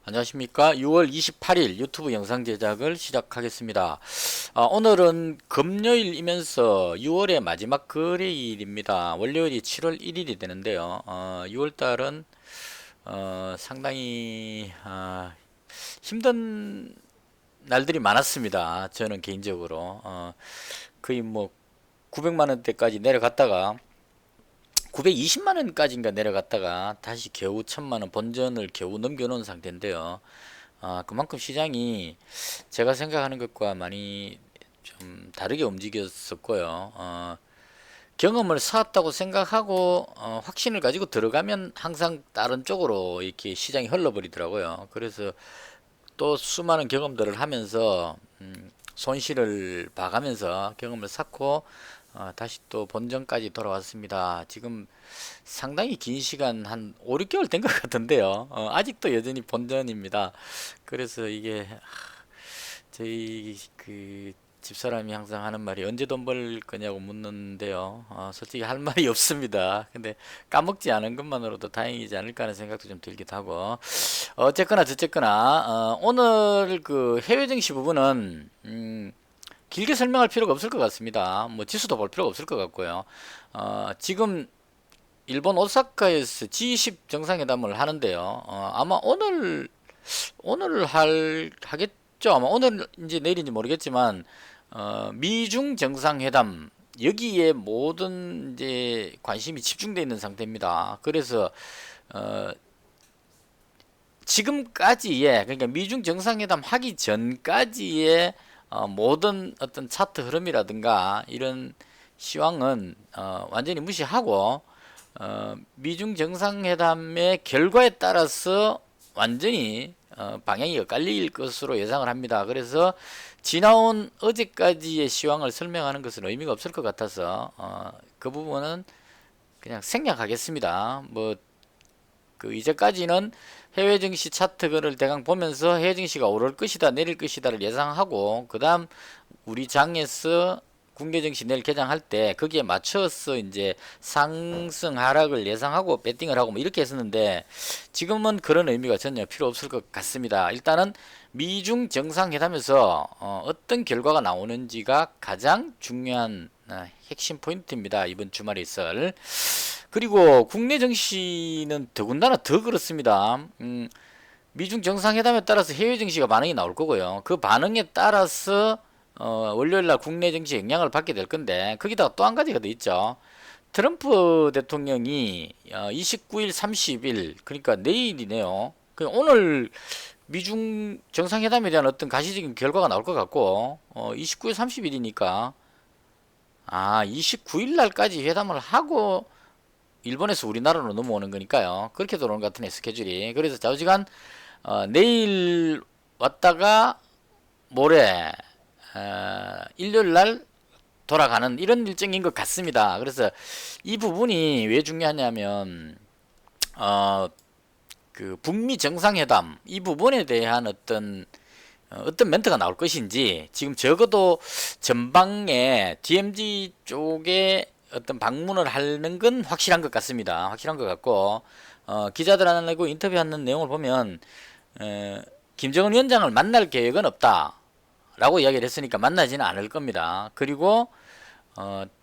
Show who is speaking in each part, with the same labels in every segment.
Speaker 1: 안녕하십니까. 6월 28일 유튜브 영상 제작을 시작하겠습니다. 오늘은 금요일이면서 6월의 마지막 거래일입니다. 월요일이 7월 1일이 되는데요. 6월달은 상당히 힘든 날들이 많았습니다. 저는 개인적으로 거의 뭐 900만원대까지 내려갔다가 920만원까지인가 내려갔다가 다시 겨우 1000만원 본전을 겨우 넘겨놓은 상태인데요. 그만큼 시장이 제가 생각하는 것과 많이 좀 다르게 움직였었고요. 경험을 쌓았다고 생각하고 확신을 가지고 들어가면 항상 다른 쪽으로 이렇게 시장이 흘러버리더라고요. 그래서 또 수많은 경험들을 하면서 손실을 봐가면서 경험을 쌓고 다시 또 본전까지 돌아왔습니다. 지금 상당히 긴 시간 한 5, 6개월 된 것 같은데요. 아직도 여전히 본전입니다. 그래서 이게 저희 그 집사람이 항상 하는 말이 언제 돈 벌 거냐고 묻는데요. 솔직히 할 말이 없습니다. 근데 까먹지 않은 것만으로도 다행이지 않을까 하는 생각도 좀 들기도 하고. 어쨌거나 저쨌거나 오늘 그 해외 증시 부분은 길게 설명할 필요가 없을 것 같습니다. 뭐 지수도 볼 필요가 없을 것 같고요. 지금 일본 오사카에서 G20 정상회담을 하는데요. 아마 오늘 하겠죠. 아마 오늘인지 내일인지 모르겠지만 미중 정상회담 여기에 모든 이제 관심이 집중되어 있는 상태입니다. 그래서 어, 지금까지의 그러니까 미중 정상회담 하기 전까지의 모든 어떤 차트 흐름이라든가 이런 시황은 완전히 무시하고 미중 정상회담의 결과에 따라서 완전히 방향이 엇갈릴 것으로 예상을 합니다. 그래서 지나온 어제까지의 시황을 설명하는 것은 의미가 없을 것 같아서 그 부분은 그냥 생략하겠습니다. 뭐 그 이제까지는 해외 증시 차트를 대강 보면서 해외 증시가 오를 것이다 내릴 것이다를 예상하고 그다음 우리 장에서 국내 증시 내일 개장할 때 거기에 맞춰서 이제 상승 하락을 예상하고 배팅을 하고 뭐 이렇게 했었는데 지금은 그런 의미가 전혀 필요 없을 것 같습니다. 일단은 미중 정상회담에서 어떤 결과가 나오는지가 가장 중요한 핵심 포인트입니다. 이번 주말에 있을. 그리고 국내 증시는 더군다나 더 그렇습니다. 미중 정상회담에 따라서 해외 증시가 반응이 나올 거고요. 그 반응에 따라서 월요일 날 국내 증시에 영향을 받게 될 건데 거기다가 또 한 가지가 더 있죠. 트럼프 대통령이 29일, 30일 그러니까 내일이네요. 오늘 미중 정상회담에 대한 어떤 가시적인 결과가 나올 것 같고 29일, 30일이니까 29일 날까지 회담을 하고 일본에서 우리나라로 넘어오는 거니까요. 그렇게 들어오는 것 같은 스케줄이. 그래서 좌우지간 내일 왔다가 모레 일요일 날 돌아가는 이런 일정인 것 같습니다. 그래서 이 부분이 왜 중요하냐면 그 북미 정상회담 이 부분에 대한 어떤 멘트가 나올 것인지 지금 적어도 전방에 DMZ 쪽에 어떤 방문을 하는 건 확실한 것 같습니다. 확실한 것 같고 기자들하고 인터뷰하는 내용을 보면 김정은 위원장을 만날 계획은 없다라고 이야기를 했으니까 만나지는 않을 겁니다. 그리고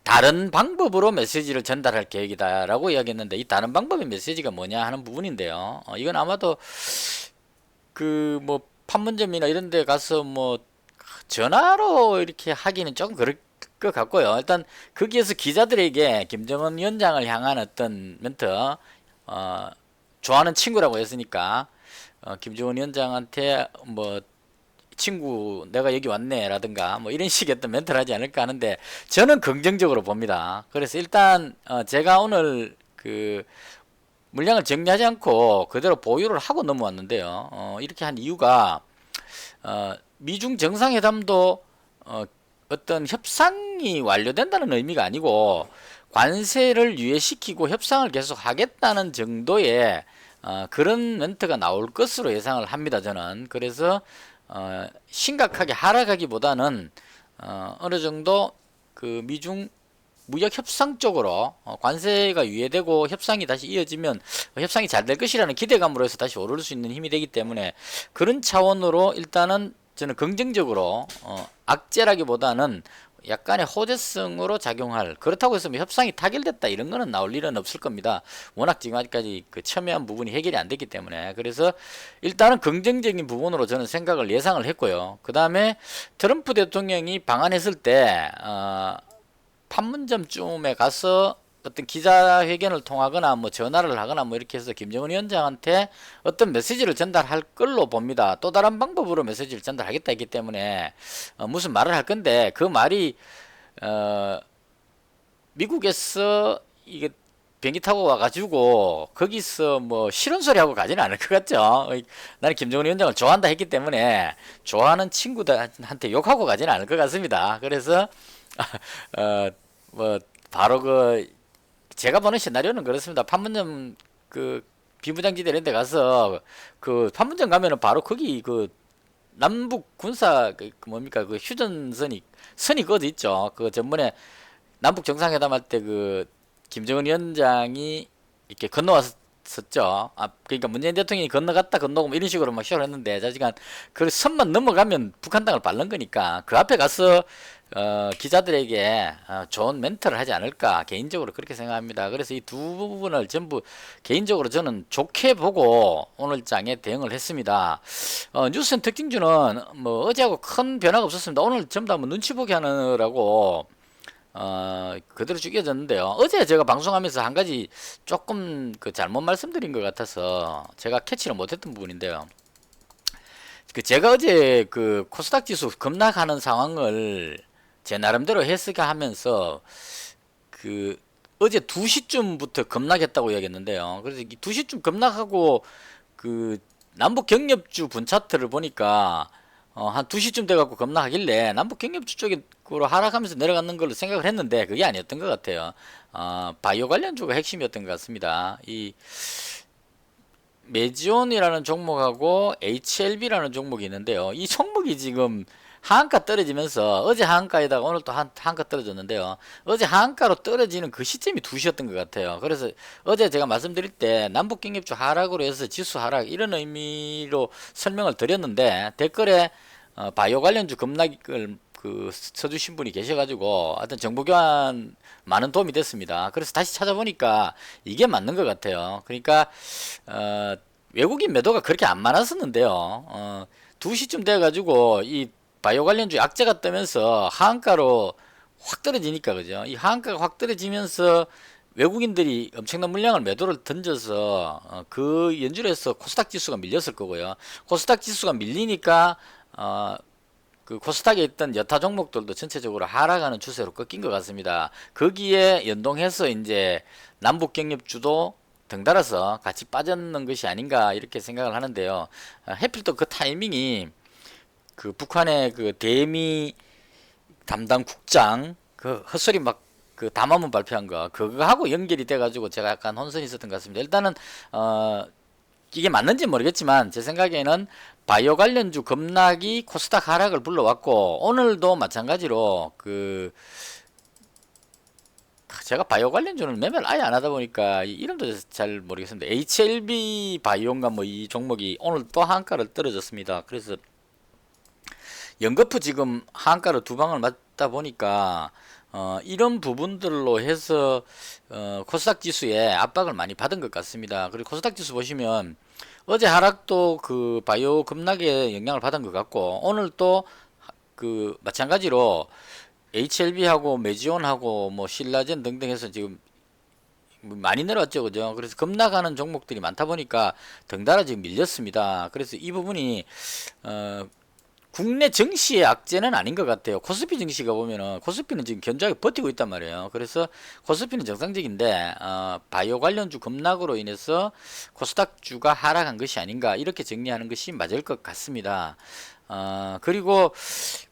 Speaker 1: 다른 방법으로 메시지를 전달할 계획이다라고 이야기했는데 이 다른 방법의 메시지가 뭐냐 하는 부분인데요. 이건 아마도 그 뭐 판문점이나 이런 데 가서 뭐 전화로 이렇게 하기는 조금 그럴 것 같고요. 일단 거기에서 기자들에게 김정은 위원장을 향한 어떤 멘트 좋아하는 친구라고 했으니까 김정은 위원장한테 뭐 친구 내가 여기 왔네 라든가 뭐 이런 식의 어떤 멘트를 하지 않을까 하는데 저는 긍정적으로 봅니다. 그래서 일단 제가 오늘 그 물량을 정리하지 않고 그대로 보유를 하고 넘어왔는데요. 이렇게 한 이유가 미중 정상회담도 어떤 협상이 완료된다는 의미가 아니고 관세를 유예시키고 협상을 계속 하겠다는 정도의 그런 멘트가 나올 것으로 예상을 합니다. 저는 그래서 심각하게 하락하기보다는 어느 정도 그 미중 무역 협상 쪽으로 관세가 유예되고 협상이 다시 이어지면 협상이 잘 될 것이라는 기대감으로 해서 다시 오를 수 있는 힘이 되기 때문에 그런 차원으로 일단은 저는 긍정적으로 악재라기보다는 약간의 호재성으로 작용할, 그렇다고 해서 뭐 협상이 타결됐다 이런 거는 나올 일은 없을 겁니다. 워낙 지금 아직까지 그 첨예한 부분이 해결이 안 됐기 때문에. 그래서 일단은 긍정적인 부분으로 저는 생각을 예상을 했고요. 그 다음에 트럼프 대통령이 방한했을 때 판문점쯤에 가서 어떤 기자회견을 통하거나 뭐 전화를 하거나 뭐 이렇게 해서 김정은 위원장한테 어떤 메시지를 전달할 걸로 봅니다. 또 다른 방법으로 메시지를 전달하겠다 했기 때문에 무슨 말을 할 건데 그 말이 미국에서 이게 비행기 타고 와가지고 거기서 뭐 싫은 소리 하고 가지는 않을 것 같죠. 나는 김정은 위원장을 좋아한다 했기 때문에 좋아하는 친구들한테 욕하고 가지는 않을 것 같습니다. 그래서 뭐 바로 제가 보는 시나리오는 그렇습니다. 판문점 그 비무장지대 이런 데 가서 그 판문점 가면은 바로 거기 그 남북 군사 뭡니까 그 휴전선이 선이 그거 있죠. 그 전번에 남북 정상회담 할 때 그 김정은 위원장이 이렇게 건너왔었죠. 그러니까 문재인 대통령이 건너갔다 건너고 뭐 이런 식으로 막 쇼를 했는데 자지간 그 선만 넘어가면 북한 땅을 밟는 거니까 그 앞에 가서 기자들에게 좋은 멘트를 하지 않을까 개인적으로 그렇게 생각합니다. 그래서 이 두 부분을 전부 개인적으로 저는 좋게 보고 오늘 장에 대응을 했습니다. 뉴스엔 특징주는 뭐 어제하고 큰 변화가 없었습니다. 오늘 전부 다 뭐 눈치 보기 하느라고 그대로 쭉 이어졌는데요. 어제 제가 방송하면서 한 가지 조금 그 잘못 말씀드린 것 같아서 제가 캐치를 못했던 부분인데요. 제가 어제 그 코스닥 지수 급락하는 상황을 제 나름대로 해석하면서 그 어제 2시쯤부터 급락했다고 이야기했는데요. 그래서 2시쯤 급락하고 그 남북 경협주 분차트를 보니까 한 2시쯤 돼갖고 급락하길래 남북 경협주 쪽으로 하락하면서 내려가는 걸로 생각을 했는데 그게 아니었던 것 같아요. 바이오 관련주가 핵심이었던 것 같습니다. 이 메지온이라는 종목하고 HLB라는 종목이 있는데요. 이 종목이 지금 하한가 떨어지면서 어제 하한가에다가 오늘 또 하한가 떨어졌는데요. 어제 하한가로 떨어지는 그 시점이 2시였던 것 같아요. 그래서 어제 제가 말씀드릴 때 남북경협주 하락으로 해서 지수 하락 이런 의미로 설명을 드렸는데 댓글에 바이오 관련주 급락을 써주신 분이 계셔가지고 하여튼 정보 교환 많은 도움이 됐습니다. 그래서 다시 찾아보니까 이게 맞는 것 같아요. 그러니까 외국인 매도가 그렇게 안 많았었는데요. 2시쯤 돼가지고 이 바이오 관련주 약재가 뜨면서 하한가로 확 떨어지니까 그죠. 이 하한가가 확 떨어지면서 외국인들이 엄청난 물량을 매도를 던져서 그 연주로 해서 코스닥 지수가 밀렸을 거고요. 코스닥 지수가 밀리니까 그 코스닥에 있던 여타 종목들도 전체적으로 하락하는 추세로 꺾인 것 같습니다. 거기에 연동해서 이제 남북 경협주도 덩달아서 같이 빠졌는 것이 아닌가 이렇게 생각을 하는데요. 하필 또 그 타이밍이 그 북한의 그 대미 담당 국장 그 헛소리 막 그 담화문 발표한 거 그거하고 연결이 돼가지고 제가 약간 혼선이 있었던 것 같습니다. 일단은 이게 맞는지 모르겠지만 제 생각에는 바이오 관련주 급락이 코스닥 하락을 불러왔고 오늘도 마찬가지로 그 제가 바이오 관련주는 매매를 아예 안 하다 보니까 이름도 잘 모르겠습니다. HLB 바이오인가 뭐 이 종목이 오늘 또 한가를 떨어졌습니다. 그래서 연거푸 지금 하한가로 두 방을 맞다 보니까 이런 부분들로 해서 코스닥 지수에 압박을 많이 받은 것 같습니다. 그리고 코스닥 지수 보시면 어제 하락도 그 바이오 급락에 영향을 받은 것 같고 오늘 또 그 마찬가지로 HLB하고 메지온하고 뭐 신라젠 등등 해서 지금 많이 내려왔죠, 그죠? 그래서 급락하는 종목들이 많다 보니까 덩달아 지금 밀렸습니다. 그래서 이 부분이 국내 증시의 악재는 아닌 것 같아요. 코스피 증시가 보면은 코스피는 지금 견조하게 버티고 있단 말이에요. 그래서 코스피는 정상적인데 바이오 관련주 급락으로 인해서 코스닥주가 하락한 것이 아닌가 이렇게 정리하는 것이 맞을 것 같습니다. 그리고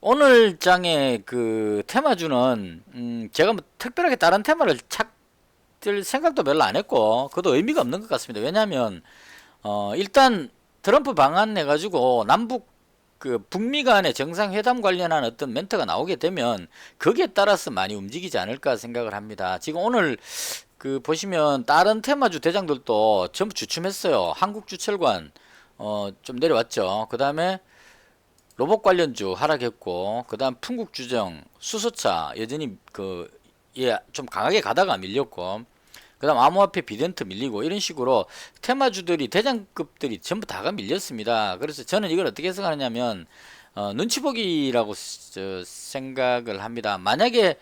Speaker 1: 오늘 장의 그 테마주는 제가 뭐 특별하게 다른 테마를 찾을 생각도 별로 안 했고 그것도 의미가 없는 것 같습니다. 왜냐하면 일단 트럼프 방한 해가지고 남북 그 북미 간의 정상회담 관련한 어떤 멘트가 나오게 되면 거기에 따라서 많이 움직이지 않을까 생각을 합니다. 지금 오늘 그 보시면 다른 테마주 대장들도 전부 주춤했어요. 한국주철관 좀 내려왔죠. 그 다음에 로봇 관련주 하락했고, 그 다음 풍국주정, 수소차 여전히 좀 강하게 가다가 밀렸고, 그 다음 암호화폐 비덴트 밀리고, 이런 식으로 테마주들이 대장급들이 전부 다가 밀렸습니다. 그래서 저는 이걸 어떻게 해석하느냐면 눈치보기라고 생각을 합니다. 만약에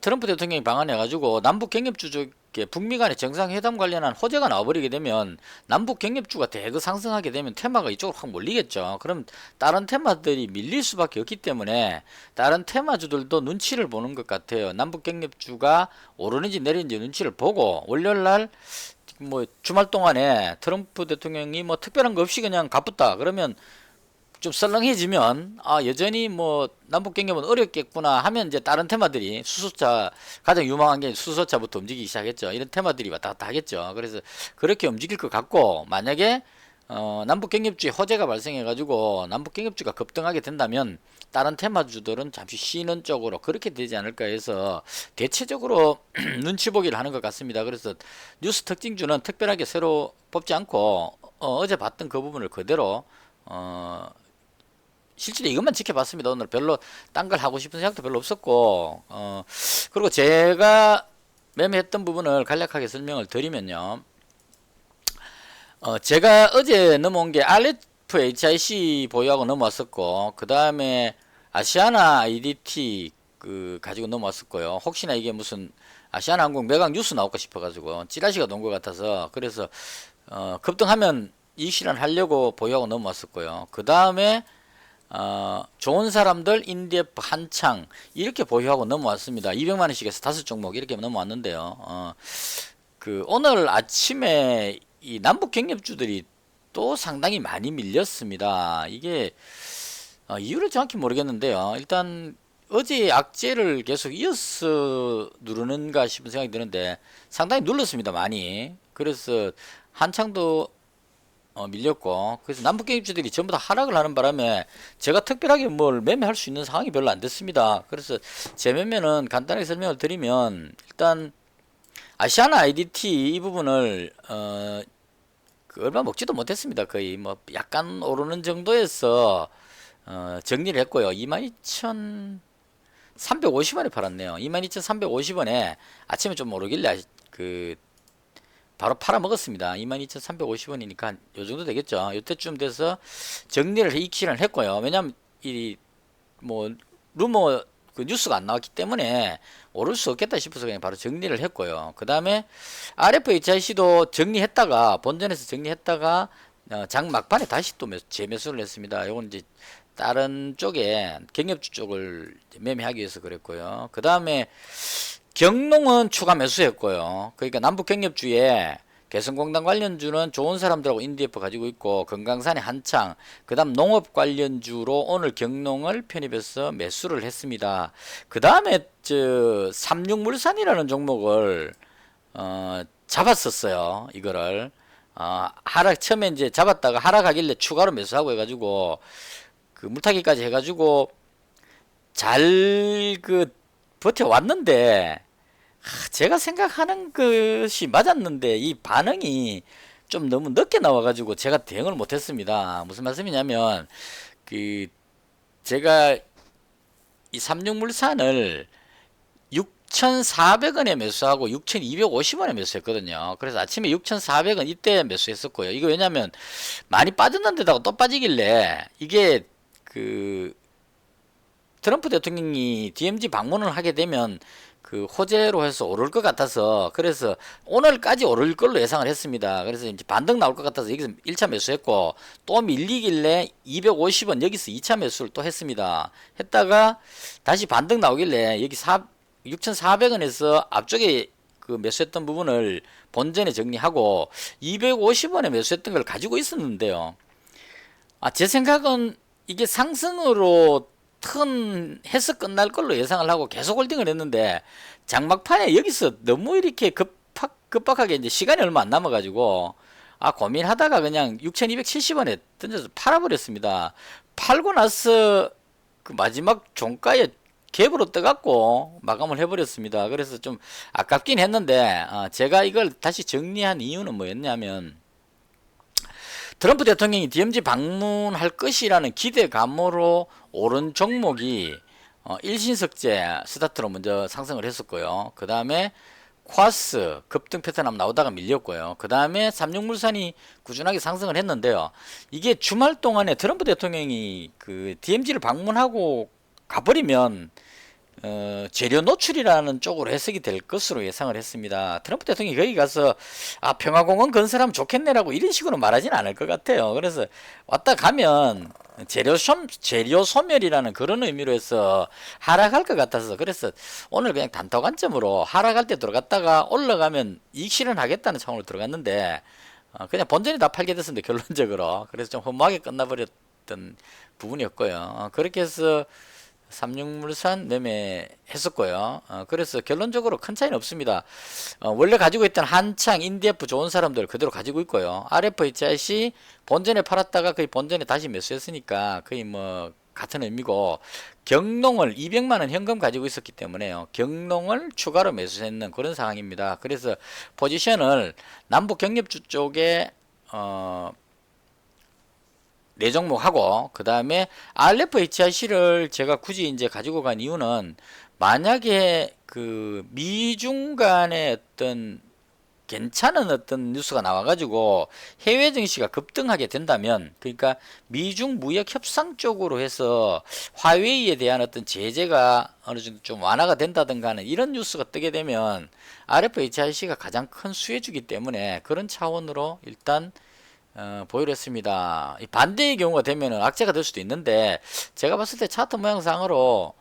Speaker 1: 트럼프 대통령이 방한해가지고 남북 경협주 쪽에 북미 간의 정상회담 관련한 호재가 나와버리게 되면 남북 경협주가 대거 상승하게 되면 테마가 이쪽으로 확 몰리겠죠. 그럼 다른 테마들이 밀릴 수밖에 없기 때문에 다른 테마주들도 눈치를 보는 것 같아요. 남북 경협주가 오르는지 내리는지 눈치를 보고 월요일날 뭐 주말 동안에 트럼프 대통령이 뭐 특별한 거 없이 그냥 가쁘다 그러면 좀 썰렁해지면 여전히 뭐 남북 경협은 어렵겠구나 하면 이제 다른 테마들이 수소차 가장 유망한 게 수소차부터 움직이기 시작했죠. 이런 테마들이 왔다 갔다 하겠죠. 그래서 그렇게 움직일 것 같고 만약에 남북 경협주에 호재가 발생해 가지고 남북 경협주가 급등하게 된다면 다른 테마주들은 잠시 쉬는 쪽으로 그렇게 되지 않을까 해서 대체적으로 눈치 보기를 하는 것 같습니다. 그래서 뉴스 특징주는 특별하게 새로 뽑지 않고 어제 봤던 그 부분을 그대로 실제로 이것만 지켜봤습니다. 오늘 별로 딴 걸 하고 싶은 생각도 별로 없었고 그리고 제가 매매했던 부분을 간략하게 설명을 드리면요. 제가 어제 넘어온 게 RFHIC 보유하고 넘어왔었고 그 다음에 아시아나 IDT 가지고 넘어왔었고요. 혹시나 이게 무슨 아시아나항공 매각 뉴스 나올까 싶어가지고 찌라시가 놓은 것 같아서 그래서 급등하면 이익 실현 하려고 보유하고 넘어왔었고요. 그 다음에 좋은 사람들 인디에프 한창 이렇게 보유하고 넘어왔습니다. 200만원씩에서 5종목 이렇게 넘어왔는데요. 오늘 아침에 이 남북 경협주들이 또 상당히 많이 밀렸습니다. 이게 이유를 정확히 모르겠는데요. 일단 어제 악재를 계속 이어서 누르는가 싶은 생각이 드는데 상당히 눌렀습니다. 많이. 그래서 한창도 밀렸고 그래서 남북경협주들이 전부 다 하락을 하는 바람에 제가 특별하게 뭘 매매할 수 있는 상황이 별로 안 됐습니다. 그래서 제 매매는 간단하게 설명을 드리면 일단 아시아나 IDT 이 부분을 얼마 먹지도 못했습니다. 거의 뭐 약간 오르는 정도에서 정리를 했고요. 22,350원에 팔았네요. 22,350원에 아침에 좀 오르길래 바로 팔아 먹었습니다. 22,350원이니까 요 정도 되겠죠. 요때쯤 돼서 정리를 이익실현을 했고요. 왜냐면 루머 뉴스가 안 나왔기 때문에 오를 수 없겠다 싶어서 그냥 바로 정리를 했고요. 그 다음에 RFHIC도 정리했다가 본전에서 정리했다가 장 막판에 다시 또 재매수를 했습니다. 요건 이제 다른 쪽에 경협주 쪽을 매매하기 위해서 그랬고요. 그 다음에 경농은 추가 매수했고요. 그러니까 남북 경협주에 개성공단 관련주는 좋은 사람들하고 인디에프 가지고 있고 건강산의 한창 그 다음 농업 관련주로 오늘 경농을 편입해서 매수를 했습니다. 그 다음에 삼육물산이라는 종목을 잡았었어요. 이거를 처음에 이제 잡았다가 하락하길래 추가로 매수하고 해가지고 물타기까지 해가지고 잘 버텨왔는데 제가 생각하는 것이 맞았는데 이 반응이 좀 너무 늦게 나와가지고 제가 대응을 못했습니다. 무슨 말씀이냐면 제가 이 삼육물산을 6,400원에 매수하고 6,250원에 매수했거든요. 그래서 아침에 6,400원 이때 매수했었고요. 이거 왜냐면 많이 빠졌는 데다가 또 빠지길래 이게 트럼프 대통령이 DMZ 방문을 하게 되면 호재로 해서 오를 것 같아서 그래서 오늘까지 오를 걸로 예상을 했습니다. 그래서 이제 반등 나올 것 같아서 여기서 1차 매수했고 또 밀리길래 250원 여기서 2차 매수를 또 했습니다. 했다가 다시 반등 나오길래 여기 6,400원에서 앞쪽에 매수했던 부분을 본전에 정리하고 250원에 매수했던 걸 가지고 있었는데요. 제 생각은 이게 상승으로 해서 끝날 걸로 예상을 하고 계속 홀딩을 했는데 장막판에 여기서 너무 이렇게 급박하게 이제 시간이 얼마 안 남아가지고 고민하다가 그냥 6,270원에 던져서 팔아버렸습니다. 팔고 나서 그 마지막 종가에 갭으로 떠갖고 마감을 해버렸습니다. 그래서 좀 아깝긴 했는데 제가 이걸 다시 정리한 이유는 뭐였냐면, 트럼프 대통령이 DMZ 방문할 것이라는 기대감으로 오른 종목이 일신석재 스타트로 먼저 상승을 했었고요. 그 다음에 쿼스 급등 패턴 한번 나오다가 밀렸고요. 그 다음에 삼육물산이 꾸준하게 상승을 했는데요. 이게 주말 동안에 트럼프 대통령이 그 DMZ를 방문하고 가버리면 재료 노출이라는 쪽으로 해석이 될 것으로 예상을 했습니다. 트럼프 대통령이 거기 가서 평화공원 건설하면 좋겠네라고 이런 식으로 말하지는 않을 것 같아요. 그래서 왔다 가면 재료 소멸이라는 그런 의미로 해서 하락할 것 같아서, 그래서 오늘 그냥 단타 관점으로 하락할 때 들어갔다가 올라가면 이익 실현하겠다는 차원으로 들어갔는데 그냥 본전이 다 팔게 됐습니다, 결론적으로. 그래서 좀 허무하게 끝나버렸던 부분이었고요. 그렇게 해서 삼육물산 매매했었고요. 그래서 결론적으로 큰 차이는 없습니다. 원래 가지고 있던 한창, 인디F 좋은 사람들 그대로 가지고 있고요. RFHIC 본전에 팔았다가 거의 본전에 다시 매수했으니까 거의 뭐 같은 의미고, 경농을 200만원 현금 가지고 있었기 때문에요. 경농을 추가로 매수했는 그런 상황입니다. 그래서 포지션을 남북 경협주 쪽에 네 종목 하고, 그 다음에 RFHIC를 제가 굳이 이제 가지고 간 이유는, 만약에 그 미중 간의 어떤 괜찮은 어떤 뉴스가 나와가지고 해외 증시가 급등하게 된다면, 그러니까 미중 무역 협상 쪽으로 해서 화웨이에 대한 어떤 제재가 어느 정도 좀 완화가 된다든가 하는 이런 뉴스가 뜨게 되면 RFHIC가 가장 큰 수혜주기 때문에 그런 차원으로 일단 보유를 했습니다. 이 반대의 경우가 되면은 악재가 될 수도 있는데, 제가 봤을 때 차트 모양상으로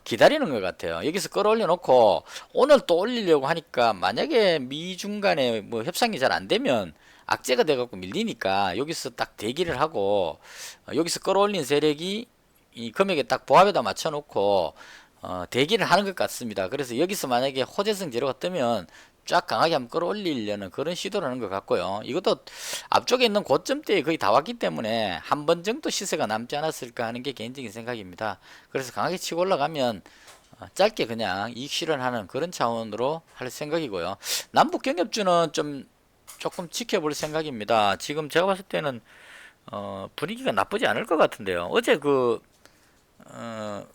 Speaker 1: 기다리는 것 같아요. 여기서 끌어올려 놓고 오늘 또 올리려고 하니까, 만약에 미중 간에 뭐 협상이 잘 안 되면 악재가 돼갖고 밀리니까 여기서 딱 대기를 하고, 여기서 끌어올린 세력이 이 금액에 딱 보합에다 맞춰 놓고 대기를 하는 것 같습니다. 그래서 여기서 만약에 호재성 재료가 뜨면 쫙 강하게 한번 끌어올리려는 그런 시도를 하는 것 같고요. 이것도 앞쪽에 있는 고점대에 거의 다 왔기 때문에 한 번 정도 시세가 남지 않았을까 하는 게 개인적인 생각입니다. 그래서 강하게 치고 올라가면 짧게 그냥 이익 실현하는 그런 차원으로 할 생각이고요. 남북 경협주는 조금 지켜볼 생각입니다. 지금 제가 봤을 때는 분위기가 나쁘지 않을 것 같은데요. 어제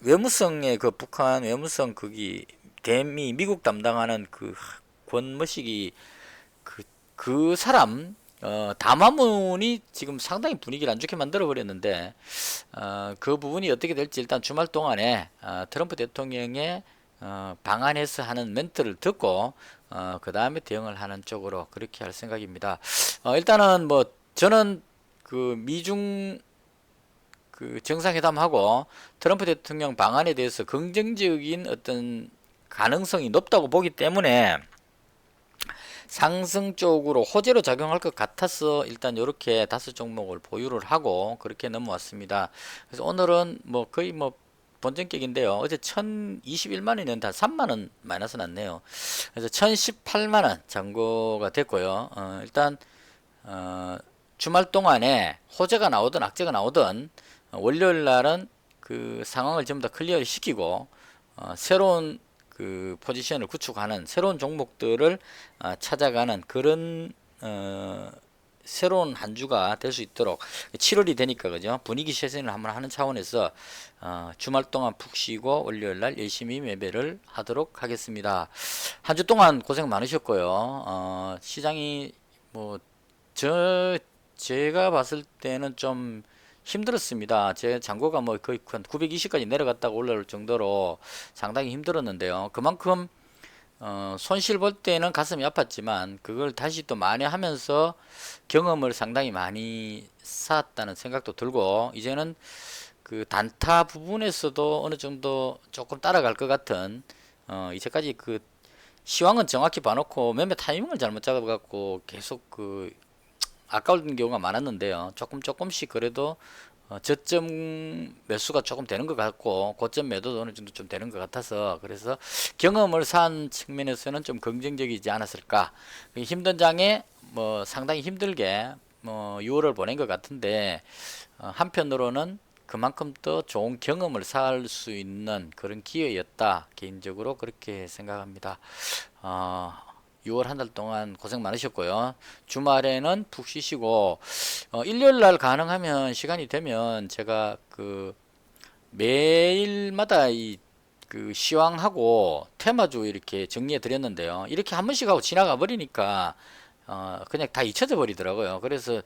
Speaker 1: 외무성의 북한 외무성 거기 대미 미국 담당하는 권머식이 그 사람 담화문이 지금 상당히 분위기를 안 좋게 만들어 버렸는데, 그 부분이 어떻게 될지 일단 주말 동안에 트럼프 대통령의 방한해서 하는 멘트를 듣고 그 다음에 대응을 하는 쪽으로 그렇게 할 생각입니다. 일단은 뭐 저는 미중 정상회담하고 트럼프 대통령 방안에 대해서 긍정적인 어떤 가능성이 높다고 보기 때문에 상승 쪽으로 호재로 작용할 것 같아서 일단 이렇게 5종목을 보유를 하고 그렇게 넘어왔습니다. 그래서 오늘은 뭐 거의 뭐 본전격인데요. 어제 1021만원이었는데 한 3만원 마이너스 났네요. 그래서 1018만원 잔고가 됐고요. 일단 주말 동안에 호재가 나오든 악재가 나오든 월요일 날은 그 상황을 전부 다 클리어 시키고 새로운 포지션을 구축하는 새로운 종목들을 찾아가는 그런 새로운 한 주가 될 수 있도록, 7월이 되니까 그죠, 분위기 쇄신을 한번 하는 차원에서 주말 동안 푹 쉬고 월요일 날 열심히 매매를 하도록 하겠습니다. 한 주 동안 고생 많으셨고요. 시장이 뭐 제가 봤을 때는 좀 힘들었습니다. 제 잔고가 뭐 거의 920까지 내려갔다가 올라올 정도로 상당히 힘들었는데요. 그만큼 손실 볼 때는 가슴이 아팠지만 그걸 다시 또 만회하면서 경험을 상당히 많이 쌓았다는 생각도 들고, 이제는 그 단타 부분에서도 어느 정도 조금 따라갈 것 같은, 이제까지 시황은 정확히 봐놓고 매매 타이밍을 잘못 잡아갖고 계속 아까운 경우가 많았는데요. 조금씩 그래도 저점 매수가 조금 되는 것 같고 고점 매도도 어느 정도 좀 되는 것 같아서, 그래서 경험을 쌓은 측면에서는 좀 긍정적이지 않았을까. 힘든 장에 뭐 상당히 힘들게 뭐 6월을 보낸 것 같은데 한편으로는 그만큼 또 좋은 경험을 살 수 있는 그런 기회였다. 개인적으로 그렇게 생각합니다. 6월 한 달 동안 고생 많으셨고요. 주말에는 푹 쉬시고 일요일 날 가능하면 시간이 되면 제가 그 매일마다 이 그 시황하고 테마주 이렇게 정리해 드렸는데요. 이렇게 한 번씩 하고 지나가 버리니까 그냥 다 잊혀져 버리더라고요. 그래서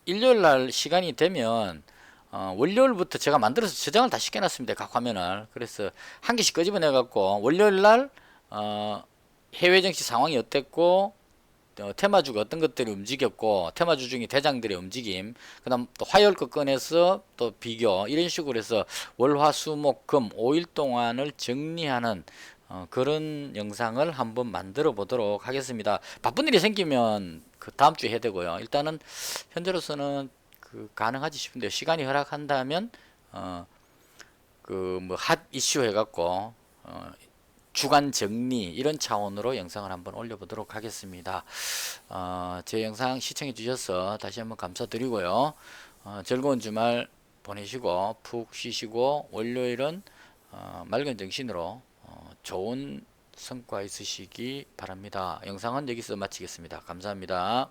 Speaker 1: 일요일 날 시간이 되면 월요일부터 제가 만들어서 저장을 다 시켜놨습니다. 각 화면을. 그래서 한 개씩 끄집어내 갖고 월요일 날 해외 정치 상황이 어땠고 테마주가 어떤 것들이 움직였고 테마주 중에 대장들의 움직임, 그다음 또 화요일 거 꺼내서 또 비교, 이런 식으로 해서 월화수목금 5일 동안을 정리하는 그런 영상을 한번 만들어 보도록 하겠습니다. 바쁜 일이 생기면 그 다음 주에 해야 되고요. 일단은 현재로서는 그 가능하지 싶은데 시간이 허락한다면 그 뭐 핫 이슈 해갖고 주간 정리 이런 차원으로 영상을 한번 올려보도록 하겠습니다. 제 영상 시청해 주셔서 다시 한번 감사드리고요. 즐거운 주말 보내시고 푹 쉬시고 월요일은 맑은 정신으로 좋은 성과 있으시기 바랍니다. 영상은 여기서 마치겠습니다. 감사합니다.